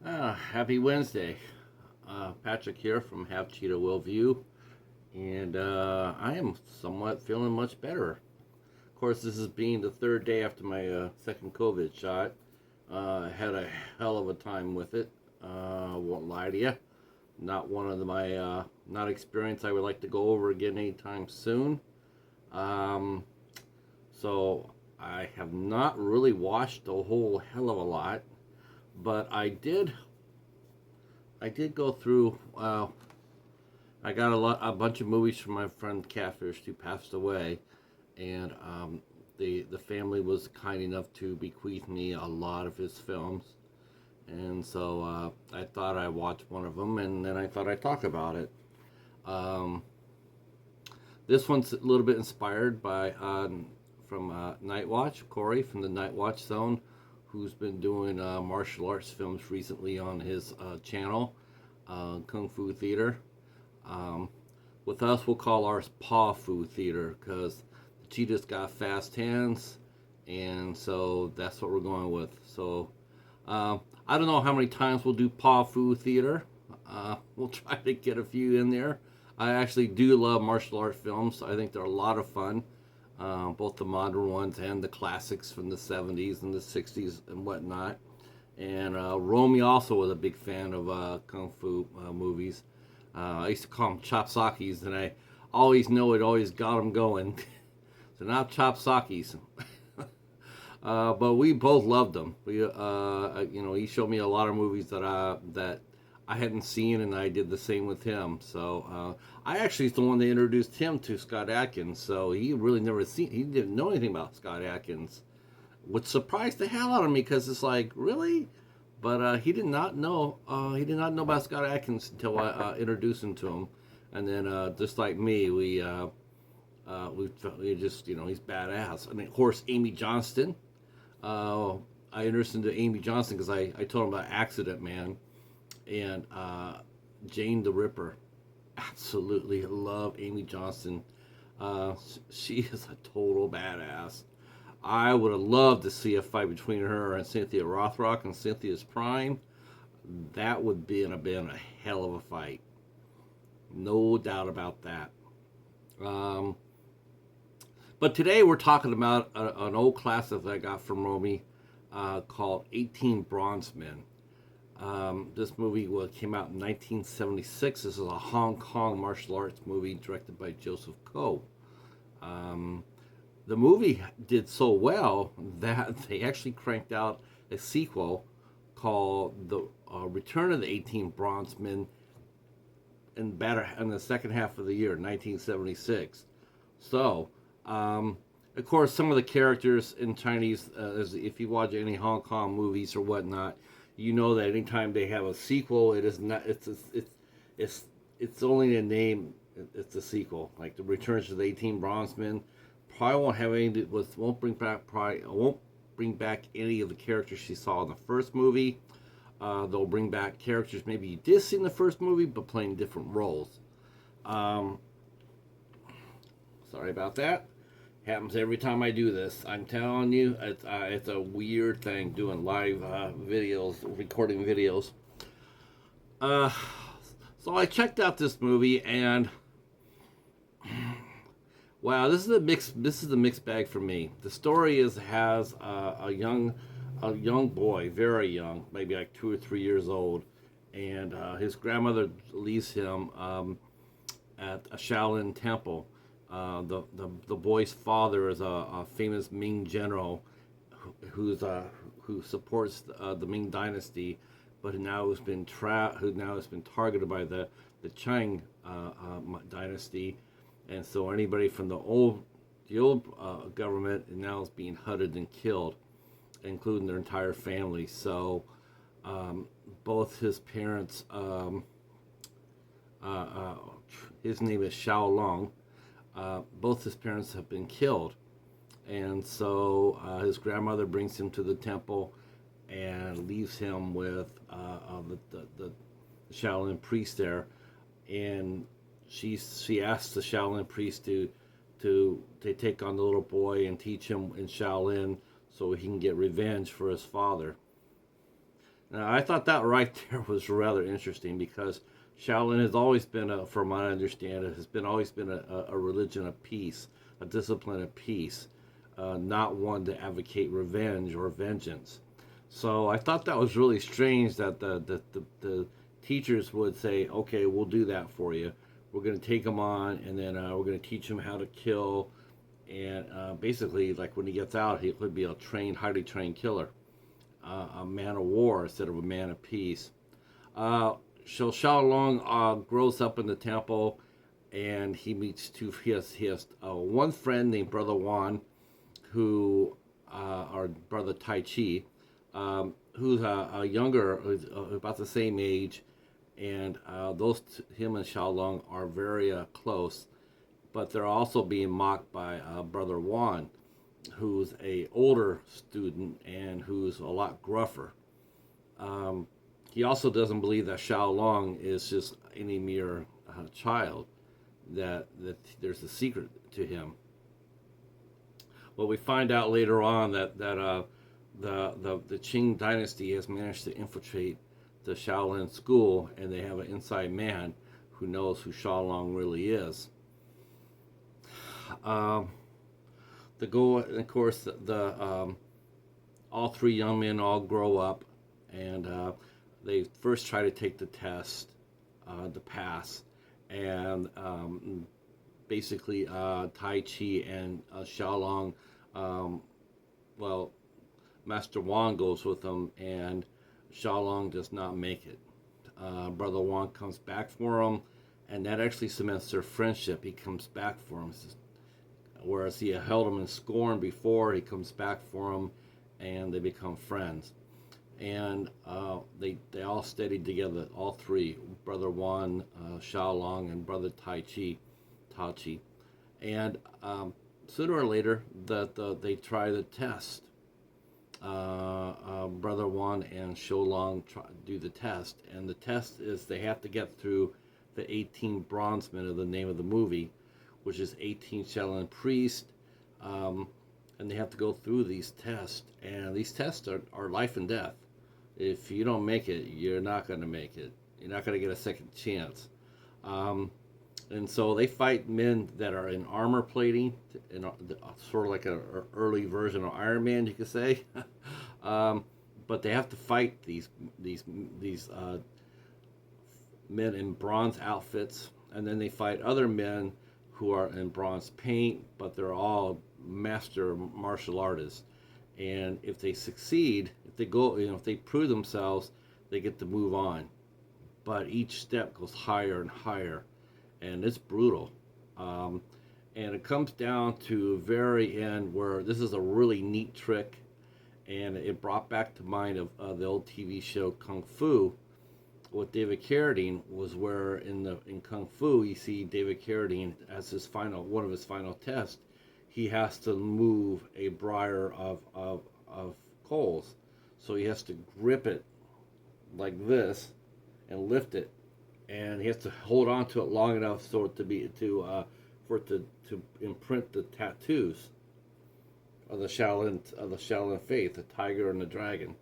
Happy Wednesday. Patrick here from Have Cheetah Will View, and I am somewhat feeling much better. Of course, this is being the third day after my second COVID shot. I had a hell of a time with it. Won't lie to you. Not one of my not experience I would like to go over again anytime soon. Um, so I have not really watched a whole hell of a lot, but I did go through. I got a bunch of movies from my friend Catfish, who passed away, and the family was kind enough to bequeath me a lot of his films, and so I thought I'd watch one of them, and then I thought I'd talk about it. Um, this one's a little bit inspired by from Nightwatch, Corey from the Nightwatch Zone, who's been doing martial arts films recently on his channel, Kung Fu Theater. Um, with us, we'll call ours Paw Fu Theater because the cheetah's got fast hands, and so that's what we're going with. So I don't know how many times we'll do Paw Fu Theater. We'll try to get a few in there. I actually do love martial art films. I think they're a lot of fun, both the modern ones and the classics from the 70s and the 60s and whatnot. And Romy also was a big fan of kung fu movies. I used to call them chopsakis, and I always know it always got them going. So now chopsakis. But we both loved them. He showed me a lot of movies that I hadn't seen, and I did the same with him. So I actually is the one that introduced him to Scott Adkins. So he really never seen. He didn't know anything about Scott Adkins, which surprised the hell out of me because it's like, really. But he did not know. He did not know about Scott Adkins until I introduced him to him, and then just like me, we just he's badass. I mean, of course, Amy Johnston. I introduced him to Amy Johnston because I told him about Accident Man, and Jane the Ripper. Absolutely love Amy Johnston. She is a total badass. I would have loved to see a fight between her and Cynthia Rothrock in Cynthia's prime. That would been a hell of a fight. No doubt about that. Um, but today we're talking about an old classic that I got from Romy called 18 Bronzemen. This movie came out in 1976. This is a Hong Kong martial arts movie directed by Joseph Koh. Um, the movie did so well that they actually cranked out a sequel called The Return of the 18 Bronzemen in the second half of the year, 1976. So, of course, some of the characters in Chinese, if you watch any Hong Kong movies or whatnot, you know that anytime they have a sequel, it is not. It's only a name. It's a sequel. Like the Returns to the 18 Bronzemen, probably won't have any. Won't bring back any of the characters she saw in the first movie. They'll bring back characters maybe you did see in the first movie, but playing different roles. Um, Sorry about that. Happens every time I do this. I'm telling you, it's a weird thing doing live videos, recording videos. Uh, so I checked out this movie, and wow, this is a mix. This is a mixed bag for me. The story has a young boy, very young, maybe like 2 or 3 years old, and his grandmother leaves him at a Shaolin temple. The boy's father is a famous Ming general who supports the Ming dynasty, but who now has been targeted by the Chang dynasty, and so anybody from the old government now is being hunted and killed, including their entire family. So both his parents, uh, uh, his name is Xiaolong. Both his parents have been killed, and so his grandmother brings him to the temple and leaves him with the Shaolin priest there, and she asks the Shaolin priest to take on the little boy and teach him in Shaolin so he can get revenge for his father. Now, I thought that right there was rather interesting because Shaolin has always been, from what I understand, it has been always been a religion of peace, a discipline of peace, not one to advocate revenge or vengeance. So I thought that was really strange that the teachers would say, "Okay, we'll do that for you. We're going to take him on, and then we're going to teach him how to kill." And basically, like when he gets out, he could be a highly trained killer, a man of war instead of a man of peace. Uh, so Xiaolong grows up in the temple, and he meets two. He has one friend named Brother Wan, who or Brother Tai Chi, who's a younger, who's about the same age, and him and Xiaolong are very close, but they're also being mocked by Brother Wan, who's a older student and who's a lot gruffer. Um, he also doesn't believe that Xiaolong is just any mere child, that there's a secret to him. Well, we find out later on that the Qing dynasty has managed to infiltrate the Shaolin school, and they have an inside man who knows who Xiaolong really is. Um, the goal, of course, the all three young men all grow up, and they first try to take the test to pass, and basically Tai Chi and Xiaolong, um, well, Master Wang goes with them, and Xiaolong does not make it. Brother Wang comes back for him, and that actually cements their friendship. He comes back for him, whereas he held him in scorn before. He comes back for him, and they become friends. And they all studied together, all three, Brother Wan, Xiaolong, and Brother Tai Chi. And sooner or later, they try the test. Brother Wan and Xiaolong do the test, and the test is they have to get through the 18 Bronzemen of the name of the movie, which is 18 Shaolin priests, and they have to go through these tests, and these tests are life and death. If you don't make it, you're not going to make it. You're not going to get a second chance. And so they fight men that are in armor plating, sort of like an early version of Iron Man, you could say. But they have to fight these men in bronze outfits, and then they fight other men who are in bronze paint, but they're all master martial artists. And if they succeed, if they prove themselves, they get to move on. But each step goes higher and higher, and it's brutal. Um, and it comes down to very end where this is a really neat trick, and it brought back to mind of the old TV show Kung Fu with David Carradine, was where in Kung Fu you see David Carradine as one of his final tests. He has to move a briar of coals, so he has to grip it like this and lift it, and he has to hold on to it long enough so it to be for it to imprint the tattoos of the Shaolin faith, the tiger and the dragon.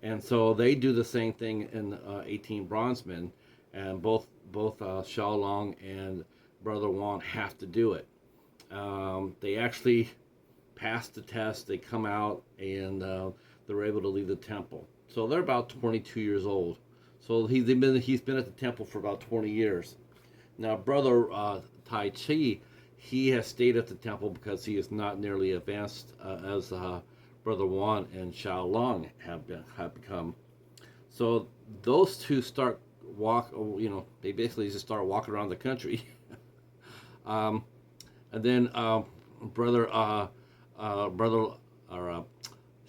And so they do the same thing in 18 Bronzemen, and both Xiaolong and Brother Wan have to do it. They actually pass the test. They come out, and they're able to leave the temple. So they're about 22 years old. So he's been at the temple for about 20 years. Now, Brother Tai Chi, he has stayed at the temple because he is not nearly advanced as Brother Wan and Xiaolong have become. So those two they basically just start walking around the country. um, and then brother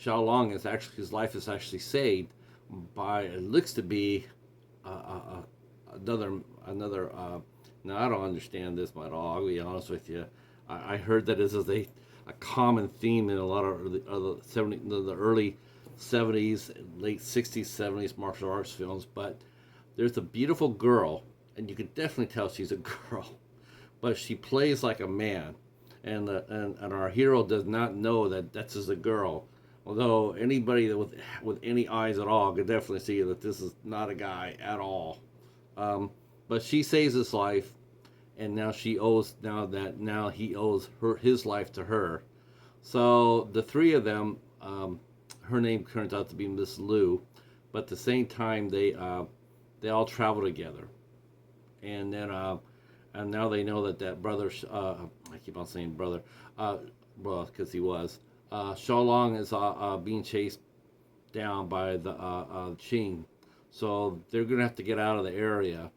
Xiaolong his life is actually saved by, it looks to be another. Now I don't understand this at all. I'll be honest with you. I heard that this is a common theme in a lot of the early 70s, late 60s, 70s martial arts films. But there's a beautiful girl, and you can definitely tell she's a girl, but she plays like a man, and our hero does not know that that's just a girl, Although anybody that with any eyes at all could definitely see that this is not a guy at all. Um, but she saves his life, and now he owes his life to her. So the three of them, her name turns out to be Miss Lou, but at the same time they all travel together, and then and now they know that brother, I keep on saying brother, uh, well, because he was, Shaolin is being chased down by the Qing, so they're gonna have to get out of the area.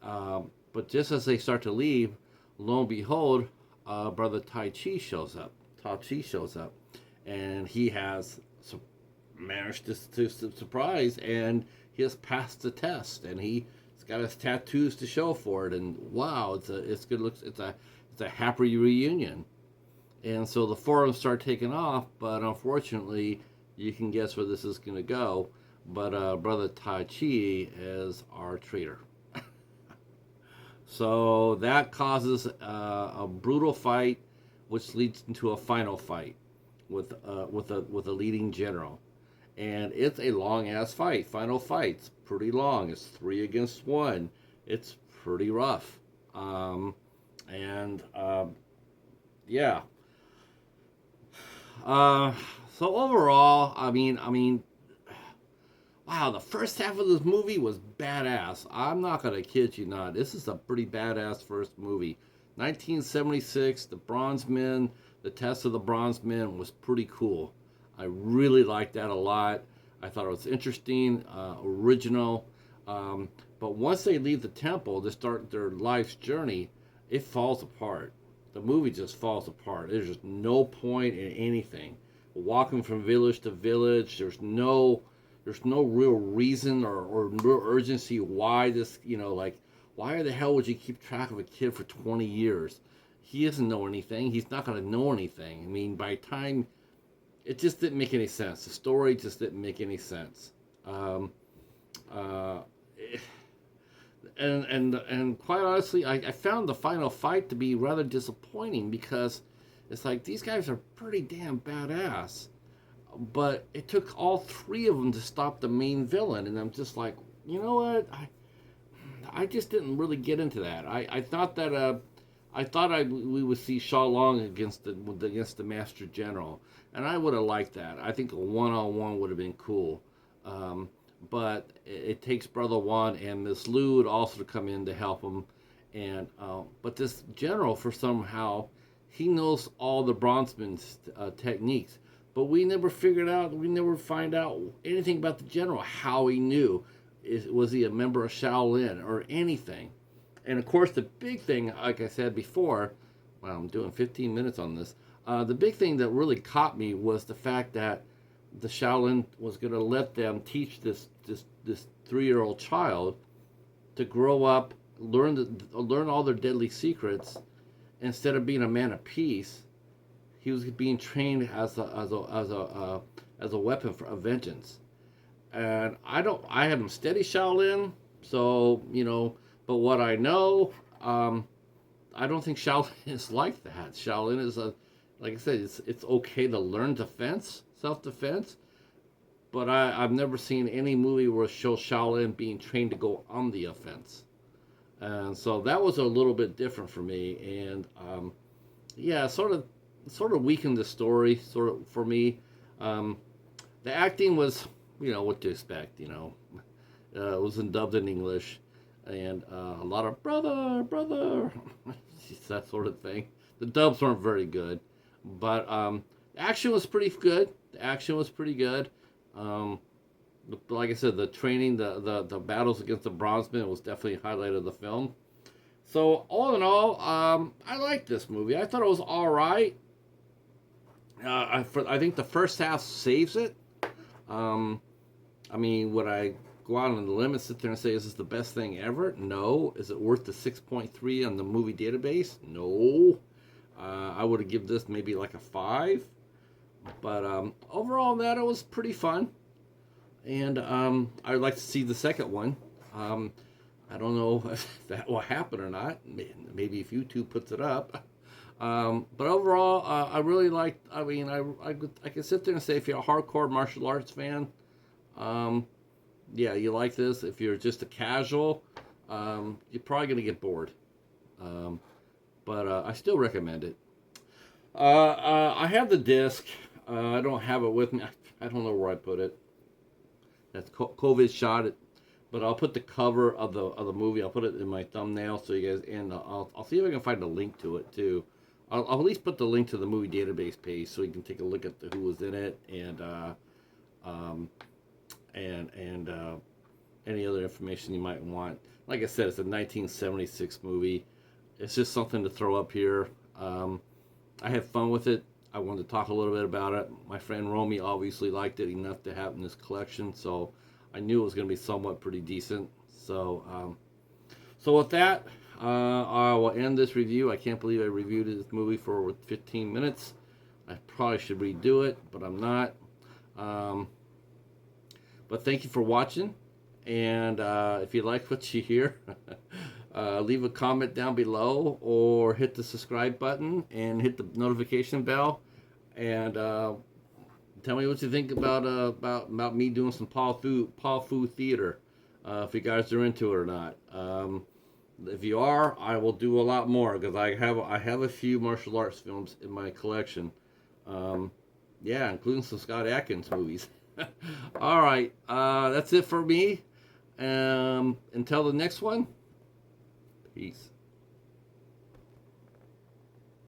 But just as they start to leave, lo and behold, brother Tai Chi shows up, and he has managed to surprise, and he has passed the test, and he's got his tattoos to show for it. And wow, it's good looks. It's a happy reunion. And so the four of them start taking off, but unfortunately, you can guess where this is going to go. But brother Tai Chi is our traitor. So that causes a brutal fight, which leads into a final fight with a leading general, and it's a long ass fight. Final fight's pretty long. It's 3 against 1. It's pretty rough, and yeah. Uh, so overall, wow, the first half of this movie was badass. I'm not gonna kid you not. This is a pretty badass first movie. 1976, the Bronzemen, the Test of the Bronzemen was pretty cool. I really liked that a lot. I thought it was interesting, original. But once they leave the temple to start their life's journey, it falls apart. The movie just falls apart. There's just no point in anything. Walking from village to village, there's no real reason or real urgency why this, like, why the hell would you keep track of a kid for 20 years? He doesn't know anything. He's not going to know anything. I mean, by the time, it just didn't make any sense. The story just didn't make any sense. Uh, and quite honestly, I found the final fight to be rather disappointing, because it's like these guys are pretty damn badass, but it took all three of them to stop the main villain, and I'm just like, you know what? I just didn't really get into that. I thought that we would see Shaolin against the Master General, and I would have liked that. I think a one-on-one would have been cool. But it takes Brother Juan and Miss Lou also to come in to help him, and but this general, for somehow, he knows all the Bronzemen's techniques, but we never find out anything about the general, how he knew. Was he a member of Shaolin or anything? And of course, the big thing, like I said before, well, I'm doing 15 minutes on this. The big thing that really caught me was the fact that the Shaolin was going to let them teach this 3-year-old child to grow up, learn all their deadly secrets. Instead of being a man of peace, he was being trained as a weapon for vengeance. And I haven't studied Shaolin, so but what I know, I don't think Shaolin is like that. Shaolin is like I said, it's okay to learn self-defense, but I've never seen any movie where it shows Shaolin being trained to go on the offense, and so that was a little bit different for me, and yeah, sort of weakened the story sort of for me. The acting was, what to expect. It was dubbed in English, and a lot of brother, that sort of thing. The dubs weren't very good, but the action was pretty good. Like I said, the training, the battles against the Bronzemen was definitely a highlight of the film. So all in all, I liked this movie. I thought it was all right. I think the first half saves it. Would I go out on the limb and sit there and say, is this the best thing ever? No. Is it worth the 6.3 on the movie database? No. I would have given this maybe like a 5. But overall, that it was pretty fun. And I'd like to see the second one. I don't know if that will happen or not. Maybe if YouTube puts it up. But overall, I really like. I mean, I can sit there and say if you're a hardcore martial arts fan, um, yeah, you like this. If you're just a casual, you're probably gonna get bored. Um, but I still recommend it. I have the disc. I don't have it with me. I don't know where I put it. That's COVID shot it, but I'll put the cover of the movie. I'll put it in my thumbnail so you guys, and I'll see if I can find a link to it too. I'll at least put the link to the movie database page so you can take a look at who was in it um, and any other information you might want. Like I said, it's a 1976 movie. It's just something to throw up here. I had fun with it. I wanted to talk a little bit about it. My friend Romy obviously liked it enough to have in this collection, so I knew it was going to be somewhat pretty decent. So with that, I will end this review. I can't believe I reviewed this movie for over 15 minutes. I probably should redo it, but I'm not. Um, but thank you for watching, and if you like what you hear, leave a comment down below or hit the subscribe button and hit the notification bell, and tell me what you think about me doing some Paw Fu Theater, if you guys are into it or not. If you are, I will do a lot more because I have a few martial arts films in my collection. Um, yeah, including some Scott Adkins movies. All right, that's it for me. Until the next one, peace.